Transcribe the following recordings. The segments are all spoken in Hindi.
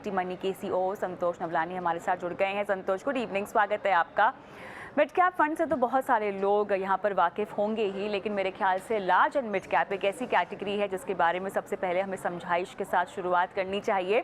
निफ्टी मनी के सीईओ संतोष नवलानी हमारे साथ जुड़ गए हैं। संतोष, गुड इवनिंग, स्वागत है आपका। मिड कैप फंड से तो बहुत सारे लोग यहाँ पर वाकिफ होंगे ही, लेकिन मेरे ख्याल से लार्ज एंड मिड कैप एक ऐसी कैटेगरी है जिसके बारे में सबसे पहले हमें समझाइश के साथ शुरुआत करनी चाहिए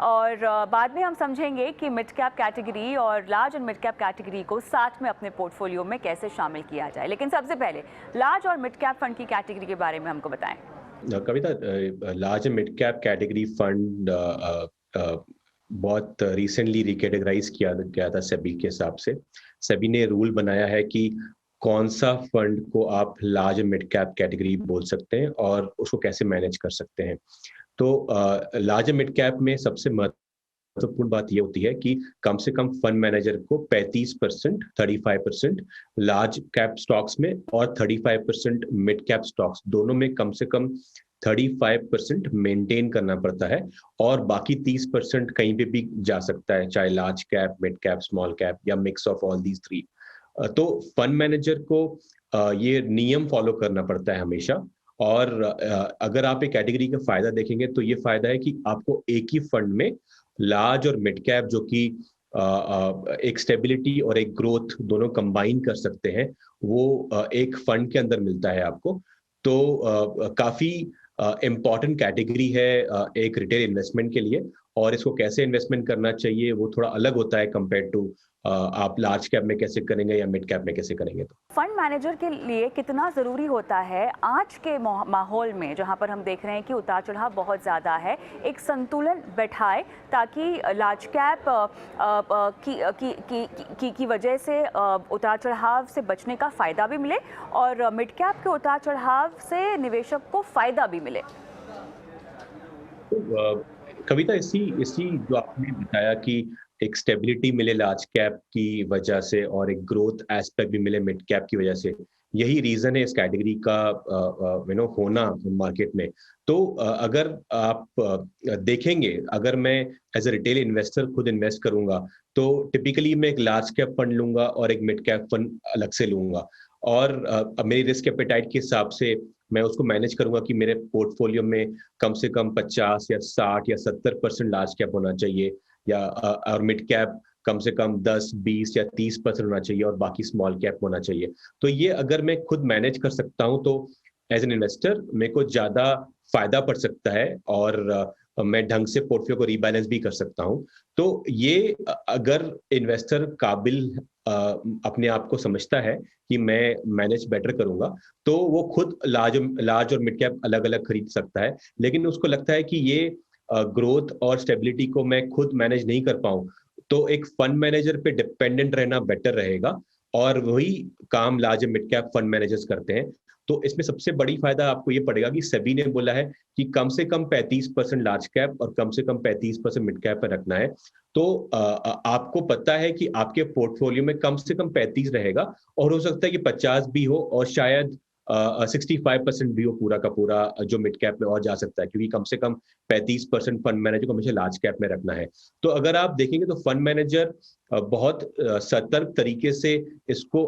और बाद में हम समझेंगे कि मिड कैप कैटेगरी और large and mid cap category को साथ में अपने पोर्टफोलियो में कैसे शामिल किया जाए। लेकिन सबसे पहले लार्ज और मिड कैप फंड की कैटेगरी के बारे में हमको बताएं। Kavita, large and mid cap category fund बहुत रिसेंटली रिकैटेगराइज किया गया था सेबी के हिसाब से। सेबी ने रूल बनाया है कि कौन सा फंड को आप large and mid cap category बोल सकते हैं और उसको कैसे मैनेज कर सकते हैं। तो लार्ज एंड मिड कैप में सबसे महत्वपूर्ण बात यह होती है कि कम से कम फंड मैनेजर को 35%, 35% लार्ज कैप स्टॉक्स में और 35% मिड कैप स्टॉक्स दोनों में कम से कम 35% मेंटेन करना पड़ता है और बाकी 30% कहीं पे भी जा सकता है, चाहे large cap, mid cap, small cap या mix of all these three. तो फंड मैनेजर को ये नियम फॉलो करना पड़ता है हमेशा। और अगर आप एक कैटेगरी का फायदा देखेंगे तो ये फायदा है कि आपको एक ही फंड में लार्ज और मिड कैप, जो कि एक स्टेबिलिटी और एक ग्रोथ दोनों कंबाइन कर सकते हैं, वो एक फंड के अंदर मिलता है आपको। तो काफी इम्पॉर्टेंट कैटेगरी है एक रिटेल इन्वेस्टमेंट के लिए, और इसको कैसे इन्वेस्टमेंट करना चाहिए वो थोड़ा अलग होता है कंपेयर टू आप लार्ज कैप में कैसे करेंगे या मिड कैप में कैसे करेंगे। तो फंड मैनेजर के लिए कितना ज़रूरी होता है आज के माहौल में, जहां पर हम देख रहे हैं कि उतार चढ़ाव बहुत ज़्यादा है, एक संतुलन बैठाए ताकि लार्ज कैप की वजह से उतार चढ़ाव से बचने का फ़ायदा भी मिले और मिड कैप के उतार चढ़ाव से निवेशक को फ़ायदा भी मिले। कविता, इसी जो आपने बताया कि एक स्टेबिलिटी मिले लार्ज कैप की वजह से और एक ग्रोथ एस्पेक्ट भी मिले मिड कैप की वजह से, यही रीजन है इस कैटेगरी का होना मार्केट में। तो अगर आप देखेंगे, अगर मैं एज अ रिटेल इन्वेस्टर खुद इन्वेस्ट करूंगा तो टिपिकली मैं एक लार्ज कैप फंड लूंगा और एक मिड कैप फंड अलग से लूंगा, और मेरी रिस्क एपेटाइट के हिसाब से मैं उसको मैनेज करूंगा कि मेरे पोर्टफोलियो में कम से कम 50 या 60 या 70% लार्ज कैप होना चाहिए, या और मिड कैप कम से कम 10, 20 या 30% होना चाहिए और बाकी स्मॉल कैप होना चाहिए। तो ये अगर मैं खुद मैनेज कर सकता हूं तो एज एन इन्वेस्टर मेरे को ज्यादा फायदा पड़ सकता है और मैं ढंग से पोर्टफोलियो को रीबैलेंस भी कर सकता हूं। तो ये अगर इन्वेस्टर काबिल अपने आप को समझता है कि मैं मैनेज बेटर करूंगा तो वो खुद लार्ज और मिड कैप अलग अलग खरीद सकता है। लेकिन उसको लगता है कि ये ग्रोथ और स्टेबिलिटी को मैं खुद मैनेज नहीं कर पाऊं तो एक फंड मैनेजर पे डिपेंडेंट रहना बेटर रहेगा, और वही काम large mid cap fund managers करते हैं। तो इसमें सबसे बड़ी फायदा आपको ये पड़ेगा कि सेबी ने बोला है कि कम से कम 35% लार्ज कैप और कम से कम 35% मिड कैप पर रखना है। तो आपको पता है कि आपके पोर्टफोलियो में कम से कम 35 रहेगा, और हो सकता है कि 50 भी हो और शायद 65% भी हो पूरा का पूरा जो मिड कैप में और जा सकता है, क्योंकि कम से कम 35% फंड मैनेजर को हमेशा लार्ज कैप में रखना है। तो अगर आप देखेंगे तो फंड मैनेजर बहुत सतर्क तरीके से इसको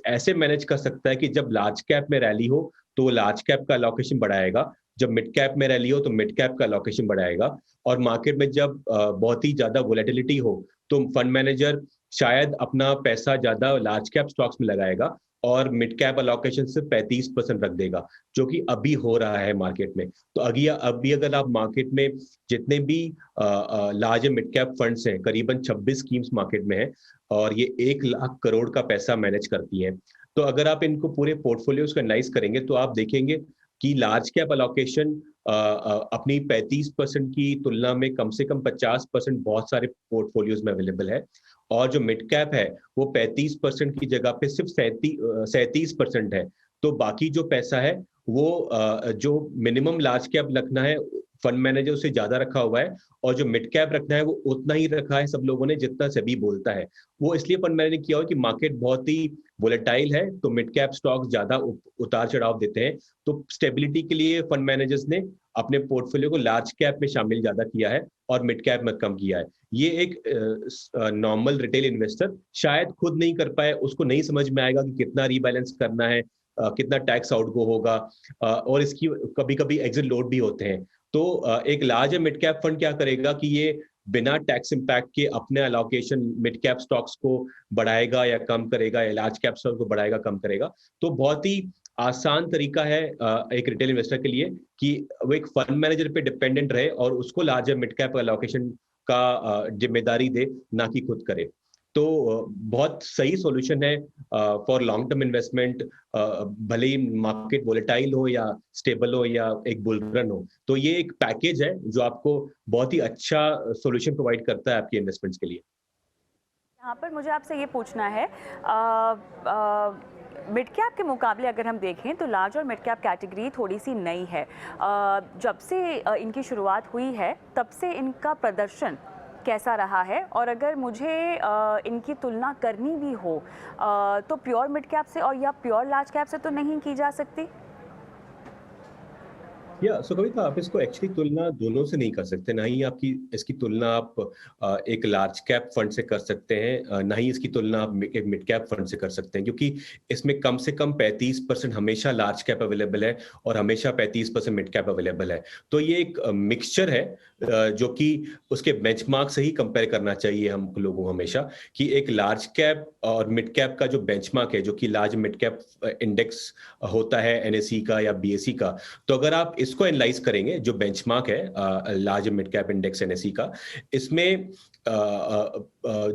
ऐसे मैनेज कर सकता है कि जब लार्ज कैप में रैली हो तो लार्ज कैप का अलोकेशन बढ़ाएगा, जब मिड कैप में रैली हो तो मिड कैप का अलोकेशन बढ़ाएगा, और मार्केट में जब बहुत ही ज्यादा वोलेटिलिटी हो तो फंड मैनेजर शायद अपना पैसा ज्यादा लार्ज कैप स्टॉक्स में लगाएगा और मिड कैप अलोकेशन से 35% रख देगा, जो कि अभी हो रहा है मार्केट में। तो अभी अगर आप मार्केट में जितने भी लार्ज मिड कैप फंड्स हैं, करीबन 26 स्कीम्स मार्केट में है और ये 1 लाख करोड़ का पैसा मैनेज करती हैं। तो अगर आप इनको पूरे पोर्टफोलियोज को एनालाइज करेंगे तो आप देखेंगे कि लार्ज कैप अलोकेशन अपनी 35% की तुलना में कम से कम 50% बहुत सारे पोर्टफोलियोज में अवेलेबल है, और जो मिड कैप है वो 35% की जगह पे सिर्फ 37% है। तो बाकी जो पैसा है वो जो मिनिमम लार्ज कैप रखना है फंड मैनेजर उसे ज्यादा रखा हुआ है, और जो मिड कैप रखना है वो उतना ही रखा है सब लोगों ने जितना सेबी बोलता है। वो इसलिए फंड मैनेजर ने किया हो कि मार्केट बहुत ही वोलेटाइल है तो मिड कैप स्टॉक्स ज्यादा उतार चढ़ाव देते हैं। तो स्टेबिलिटी के लिए फंड मैनेजर्स ने अपने पोर्टफोलियो को लार्ज कैप में शामिल ज्यादा किया है और मिड कैप में कम किया है। ये एक नॉर्मल रिटेल इन्वेस्टर शायद खुद नहीं कर पाए, उसको नहीं समझ में आएगा कि कितना रीबैलेंस करना है, कितना टैक्स आउटगो होगा, और इसकी कभी कभी एग्जिट लोड भी होते हैं। तो एक लार्ज मिड कैप फंड क्या करेगा कि ये बिना टैक्स इम्पैक्ट के अपने अलोकेशन मिड कैप स्टॉक्स को बढ़ाएगा या कम करेगा, या लार्ज कैप स्टॉक्स को बढ़ाएगा कम करेगा। तो बहुत ही आसान तरीका है एक रिटेल इन्वेस्टर के लिए कि वो एक फंड मैनेजर पे डिपेंडेंट रहे और उसको लार्जर मिड कैप अलोकेशन का जिम्मेदारी दे, ना कि खुद करे। तो बहुत सही सॉल्यूशन है फॉर लॉन्ग टर्म इन्वेस्टमेंट, भले ही मार्केट वोलेटाइल हो या स्टेबल हो या एक बुल रन हो। तो ये एक पैकेज है जो आपको बहुत ही अच्छा सॉल्यूशन प्रोवाइड करता है आपके इन्वेस्टमेंट्स के लिए। यहाँ पर मुझे आपसे ये पूछना है, मिड कैप के मुकाबले अगर हम देखें तो लार्ज और मिड कैप कैटेगरी थोड़ी सी नई है। जब से इनकी शुरुआत हुई है तब से इनका प्रदर्शन कैसा रहा है, और अगर मुझे इनकी तुलना करनी भी हो तो प्योर मिड कैप से और या प्योर लार्ज कैप से तो नहीं की जा सकती? या सो कविता, आप इसको एक्चुअली तुलना दोनों से नहीं कर सकते। ना ही आपकी इसकी तुलना आप एक लार्ज कैप फंड से कर सकते हैं, ना ही इसकी तुलना आप एक मिड कैप फंड से कर सकते हैं, क्योंकि इसमें कम से कम 35% हमेशा लार्ज कैप अवेलेबल है और हमेशा 35% मिड कैप अवेलेबल है। तो ये एक मिक्सचर है जो कि उसके बेंचमार्क से ही कंपेयर करना चाहिए हम लोगों को हमेशा, कि एक लार्ज कैप और मिड कैप का जो बेंचमार्क है, जो कि लार्ज मिड कैप इंडेक्स होता है एनएसई का या बीएसई का, तो अगर आप इसको एनालाइज करेंगे, जो बेंचमार्क है large mid cap index NSE का, इसमें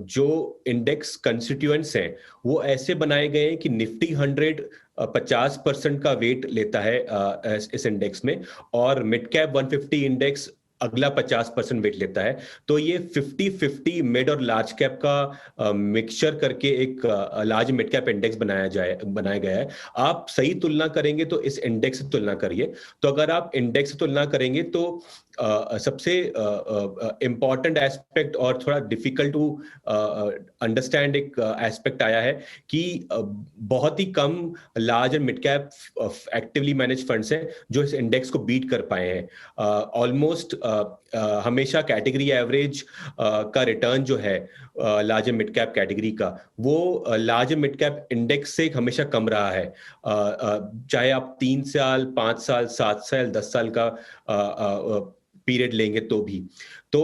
जो इंडेक्स कंस्टिट्यूएंट्स हैं वो ऐसे बनाए गए हैं कि निफ्टी 100 50% का वेट लेता है इस इंडेक्स में, और मिड कैप 150 इंडेक्स अगला 50% वेट लेता है। तो ये 50-50 मिड और लार्ज कैप का मिक्सचर करके एक लार्ज मिड कैप इंडेक्स बनाया गया है। आप सही तुलना करेंगे तो इस इंडेक्स से तुलना करिए। तो अगर आप इंडेक्स से तुलना करेंगे तो सबसे इम्पॉर्टेंट एस्पेक्ट और थोड़ा डिफिकल्ट टू अंडरस्टैंड एक एस्पेक्ट आया है कि बहुत ही कम large and mid cap actively manage funds हैं जो इस इंडेक्स को बीट कर पाए हैं। ऑलमोस्ट हमेशा कैटेगरी एवरेज का रिटर्न जो है large and mid cap category का, वो large and mid cap index से हमेशा कम रहा है। चाहे आप 3 साल, 5 साल, 7 साल, 10 साल का पीरियड लेंगे तो भी। तो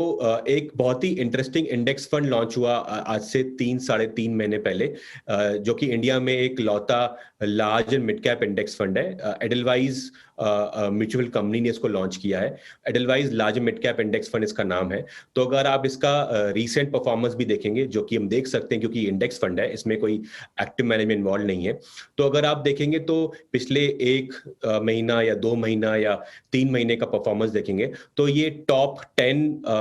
एक बहुत ही इंटरेस्टिंग इंडेक्स फंड लॉन्च हुआ आज से 3-3.5 महीने पहले, जो कि इंडिया में एक लौता large and mid cap index fund है। एडलवाइज म्यूचुअल कंपनी ने इसको लॉन्च किया है। Edelweiss large mid cap index fund इसका नाम है। तो अगर आप इसका रीसेंट परफॉर्मेंस भी देखेंगे, जो कि हम देख सकते हैं क्योंकि इंडेक्स फंड है, इसमें कोई एक्टिव मैनेजमेंट इन्वॉल्व नहीं है, तो अगर आप देखेंगे तो पिछले 1 महीना या 2 महीना या 3 महीने का परफॉर्मेंस देखेंगे तो ये टॉप 10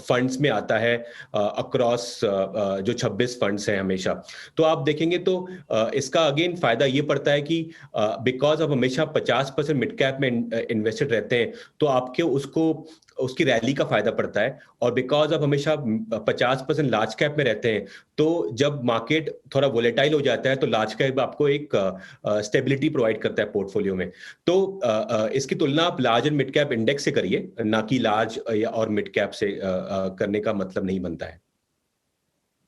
फंड्स में आता है अक्रॉस जो 26 फंड्स हैं हमेशा। तो आप देखेंगे तो इसका अगेन फायदा ये पड़ता है कि बिकॉज आप हमेशा 50% मिड कैप में इन्वेस्टेड रहते हैं, तो आपके उसकी रैली का फायदा पड़ता है। और बिकॉज आप हमेशा 50% लार्ज कैप में रहते हैं, तो जब मार्केट थोड़ा वोलेटाइल हो जाता है तो लार्ज कैप आपको एक स्टेबिलिटी प्रोवाइड करता है पोर्टफोलियो में। तो इसकी तुलना आप large and mid cap index से करिए, ना कि लार्ज और मिड कैप से करने का मतलब नहीं बनता है।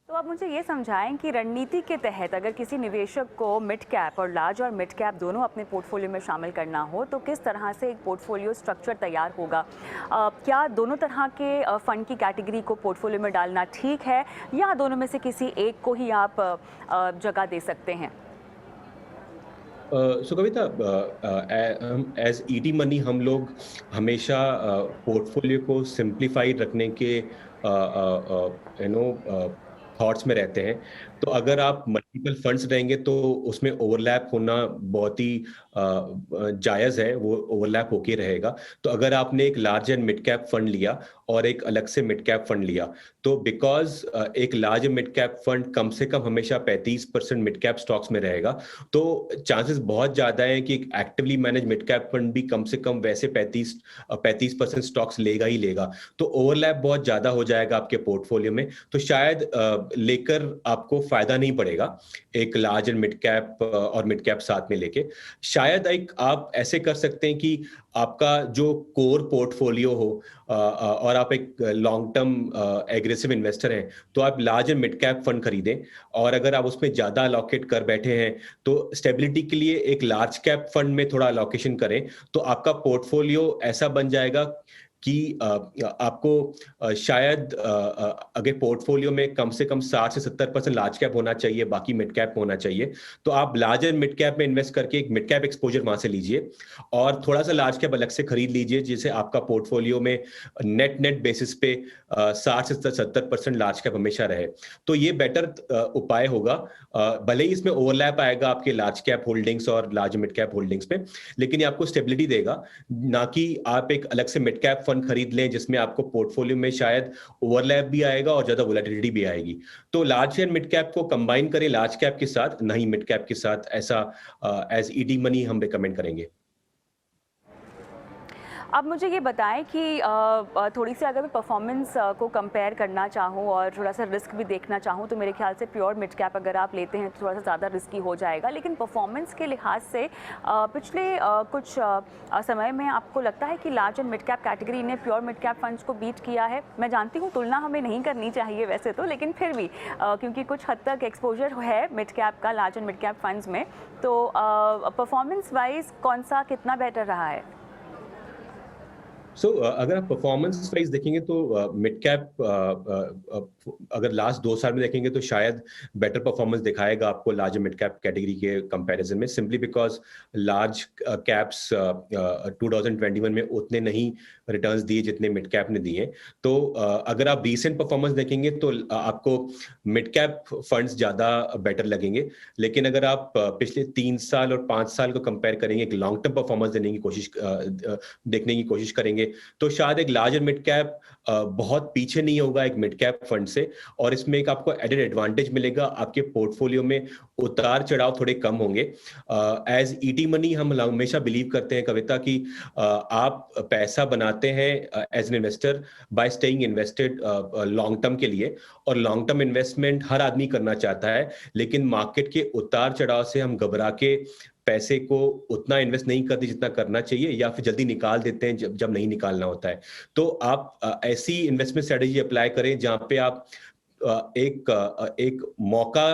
तो आप मुझे ये समझाएं कि रणनीति के तहत अगर किसी निवेशक को मिड कैप और लार्ज और मिड कैप दोनों अपने पोर्टफोलियो में शामिल करना हो तो किस तरह से एक पोर्टफोलियो स्ट्रक्चर तैयार होगा? क्या दोनों तरह के फंड की कैटेगरी को पोर्टफोलियो में डालना ठीक है, या दोनों में से किसी एक को ही आप जगह दे सकते हैं? सो कविता, एज ईटी मनी हम लोग हमेशा पोर्टफोलियो को सिंप्लीफाइड रखने के थॉट्स में रहते हैं। तो अगर आप मल्टीपल फंड्स रहेंगे तो उसमें ओवरलैप होना बहुत ही जायज़ है, वो ओवरलैप होके रहेगा। तो अगर आपने एक large and mid cap fund लिया और एक अलग से मिड कैप फंड लिया, तो बिकॉज एक large and mid cap fund कम से कम हमेशा 35% मिड कैप स्टॉक्स में रहेगा, तो चांसेस बहुत ज़्यादा है कि एक actively manage mid cap fund भी कम से कम वैसे 35% स्टॉक्स लेगा ही लेगा। तो ओवरलैप बहुत ज़्यादा हो जाएगा आपके पोर्टफोलियो में, तो शायद लेकर आपको फायदा नहीं पड़ेगा एक लार्ज एंड मिड कैप और मिड कैप साथ में लेके। शायद एक आप ऐसे कर सकते हैं कि आपका जो कोर पोर्टफोलियो हो और आप एक लॉन्ग टर्म एग्रेसिव इन्वेस्टर हैं, तो आप large and mid cap fund खरीदें, और अगर आप उसमें ज़्यादा अलोकेट कर बैठे हैं तो स्टेबिलिटी के लिए एक लार्ज कैप फंड में थोड़ा अलोकेशन करें, तो आपका पोर्टफोलियो ऐसा बन जाएगा कि आपको शायद अगर पोर्टफोलियो में कम से कम 60 से 70% लार्ज कैप होना चाहिए, बाकी मिड कैप होना चाहिए, तो आप लार्ज एंड मिड कैप में इन्वेस्ट करके एक मिड कैप एक्सपोजर वहां से लीजिए और थोड़ा सा लार्ज कैप अलग से खरीद लीजिए, जिससे आपका पोर्टफोलियो में नेट नेट बेसिस पे 60 से 70% लार्ज कैप हमेशा रहे। तो ये बेटर उपाय होगा। भले ही इसमें ओवरलैप आएगा आपके लार्ज कैप होल्डिंग्स और लार्ज मिड कैप होल्डिंग्स पे, लेकिन ये आपको स्टेबिलिटी देगा, ना कि आप एक अलग से मिड कैप फंड खरीद लें जिसमें आपको पोर्टफोलियो में शायद ओवरलैप भी आएगा और ज्यादा वोलेटिलिटी भी आएगी। तो लार्ज एंड मिड कैप को कंबाइन करें लार्ज कैप के साथ, नहीं मिड कैप के साथ, ऐसा एज ईडी मनी हम रिकमेंड करेंगे। अब मुझे ये बताएं कि थोड़ी सी अगर मैं परफॉर्मेंस को कंपेयर करना चाहूँ और थोड़ा सा रिस्क भी देखना चाहूँ, तो मेरे ख्याल से प्योर मिड कैप अगर आप लेते हैं तो थोड़ा सा ज़्यादा रिस्की हो जाएगा। लेकिन परफॉर्मेंस के लिहाज से पिछले कुछ समय में आपको लगता है कि large and mid cap category ने प्योर मिड कैप फंड्स को बीट किया है? मैं जानती हूँ तुलना हमें नहीं करनी चाहिए वैसे तो, लेकिन फिर भी क्योंकि कुछ हद तक एक्सपोजर है मिड कैप का large and mid cap funds में, तो परफॉर्मेंस वाइज कौन सा कितना बेटर रहा है? अगर आप परफॉर्मेंस वाइज देखेंगे तो मिड कैप अगर लास्ट 2 साल में देखेंगे तो शायद बेटर परफॉर्मेंस दिखाएगा आपको लार्ज मिड कैप कैटेगरी के कंपैरिजन में, सिंपली बिकॉज लार्ज कैप्स 2021 में उतने नहीं रिटर्न्स दिए जितने मिड कैप ने दिए। तो अगर आप रीसेंट परफॉर्मेंस देखेंगे तो आपको मिड कैप फंड्स ज्यादा बेटर लगेंगे, लेकिन अगर आप पिछले 3 साल और 5 साल को कंपेयर करेंगे, एक लॉन्ग टर्म परफॉर्मेंस देखने की कोशिश करेंगे, तो शायद एक लार्ज मिड कैप बहुत पीछे नहीं होगा एक मिड कैप फंड से, और इसमें एक आपको एडेड एडवांटेज मिलेगा, आपके पोर्टफोलियो में उतार चढ़ाव थोड़े कम होंगे। एज ईटी मनी हम हमेशा बिलीव करते हैं कविता कि आप पैसा बनाते हैं as an investor by staying invested long term के लिए, और लॉन्ग टर्म इन्वेस्टमेंट हर आदमी करना चाहता है, लेकिन मार्केट के उतार चढ़ाव से हम घबरा के पैसे को उतना इन्वेस्ट नहीं करते जितना करना चाहिए, या फिर जल्दी निकाल देते हैं जब नहीं निकालना होता है। तो आप ऐसी इन्वेस्टमेंट स्ट्रेटेजी अप्लाई करें जहां पे आप एक मौका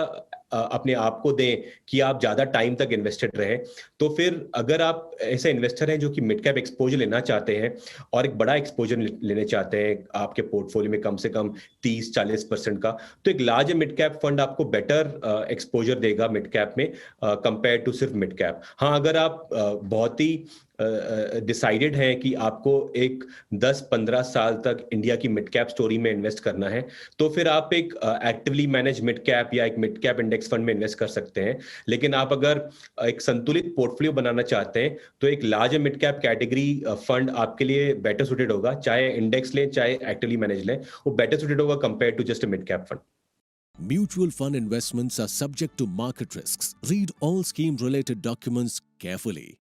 अपने आप को दें कि आप ज्यादा टाइम तक इन्वेस्टेड रहें। तो फिर अगर आप ऐसे इन्वेस्टर हैं जो कि मिड कैप एक्सपोजर लेना चाहते हैं और एक बड़ा एक्सपोजर लेने चाहते हैं आपके पोर्टफोलियो में कम से कम 30-40% का, तो एक लार्ज मिड कैप फंड आपको बेटर एक्सपोजर देगा मिड कैप में कंपेयर टू सिर्फ मिड कैप। हाँ, अगर आप बहुत ही डिसाइडेड हैं कि आपको एक 10-15 साल तक इंडिया की मिड कैप स्टोरी में इन्वेस्ट करना है, तो फिर आप एक एक्टिवली मैनेज मिड कैप या एक मिड कैप इंडेक्स फंड में इन्वेस्ट कर सकते हैं। लेकिन आप अगर एक संतुलित पोर्टफोलियो बनाना चाहते हैं तो एक large mid cap category fund आपके लिए बेटर सुटेड होगा, चाहे इंडेक्स लें चाहे एक्टिवली मैनेज लें, वो बेटर सुटेड होगा compare to just a mid cap fund. Mutual fund investments are subject to market risks. Read all scheme related documents carefully.